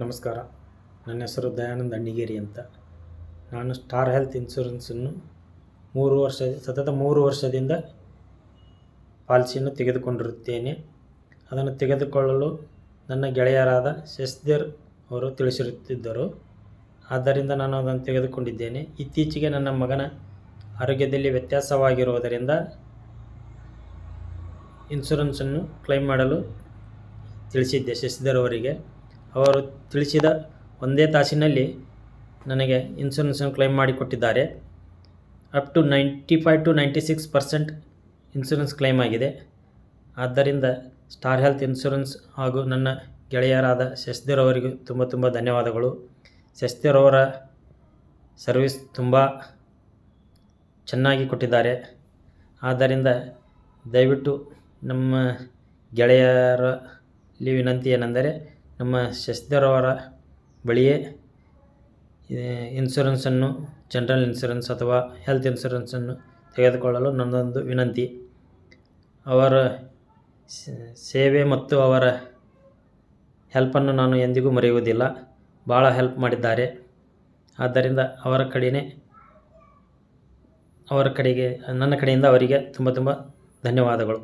ನಮಸ್ಕಾರ. ನನ್ನ ಹೆಸರು ದಯಾನಂದ್ ಅಣ್ಣಿಗೇರಿ ಅಂತ. ನಾನು ಸ್ಟಾರ್ ಹೆಲ್ತ್ ಇನ್ಶೂರೆನ್ಸನ್ನು ಸತತ 3 ವರ್ಷದಿಂದ ಪಾಲಿಸಿಯನ್ನು ತೆಗೆದುಕೊಂಡಿರುತ್ತೇನೆ. ಅದನ್ನು ತೆಗೆದುಕೊಳ್ಳಲು ನನ್ನ ಗೆಳೆಯರಾದ ಶಶಿಧರ್ ಅವರು ತಿಳಿಸಿರುತ್ತಿದ್ದರು. ಆದ್ದರಿಂದ ನಾನು ಅದನ್ನು ತೆಗೆದುಕೊಂಡಿದ್ದೇನೆ. ಇತ್ತೀಚೆಗೆ ನನ್ನ ಮಗನ ಆರೋಗ್ಯದಲ್ಲಿ ವ್ಯತ್ಯಾಸವಾಗಿರುವುದರಿಂದ ಇನ್ಶೂರೆನ್ಸನ್ನು ಕ್ಲೈಮ್ ಮಾಡಲು ತಿಳಿಸಿದ್ದೆ ಶಶಿಧರ್ ಅವರಿಗೆ. ಅವರು ತಿಳಿಸಿದ ಒಂದೇ ತಾಸಿನಲ್ಲಿ ನನಗೆ ಇನ್ಶೂರೆನ್ಸನ್ನು ಕ್ಲೈಮ್ ಮಾಡಿಕೊಟ್ಟಿದ್ದಾರೆ. Up to 95 to 96% insurance claim ಆಗಿದೆ. ಆದ್ದರಿಂದ ಸ್ಟಾರ್ ಹೆಲ್ತ್ ಇನ್ಶೂರೆನ್ಸ್ ಹಾಗೂ ನನ್ನ ಗೆಳೆಯರಾದ ಶಶಿಧರ್ ಅವರಿಗೆ ತುಂಬ ಧನ್ಯವಾದಗಳು. ಶಶಿಧರ್ ಅವರ ಸರ್ವಿಸ್ ತುಂಬ ಚೆನ್ನಾಗಿ ಕೊಟ್ಟಿದ್ದಾರೆ. ಆದ್ದರಿಂದ ದಯವಿಟ್ಟು ನಮ್ಮ ಗೆಳೆಯರಲ್ಲಿ ವಿನಂತಿ ಏನೆಂದರೆ, ನಮ್ಮ ಶಶಿಧರ್ ಅವರ ಬಳಿಯೇ ಇನ್ಶೂರೆನ್ಸನ್ನು, ಜನರಲ್ ಇನ್ಶೂರೆನ್ಸ್ ಅಥವಾ ಹೆಲ್ತ್ ಇನ್ಶೂರೆನ್ಸನ್ನು ತೆಗೆದುಕೊಳ್ಳಲು ನನ್ನದೊಂದು ವಿನಂತಿ. ಅವರ ಸೇವೆ ಮತ್ತು ಅವರ ಹೆಲ್ಪನ್ನು ನಾನು ಎಂದಿಗೂ ಮರೆಯುವುದಿಲ್ಲ. ಭಾಳ ಹೆಲ್ಪ್ ಮಾಡಿದ್ದಾರೆ. ಆದ್ದರಿಂದ ನನ್ನ ಕಡೆಯಿಂದ ಅವರಿಗೆ ತುಂಬ ಧನ್ಯವಾದಗಳು.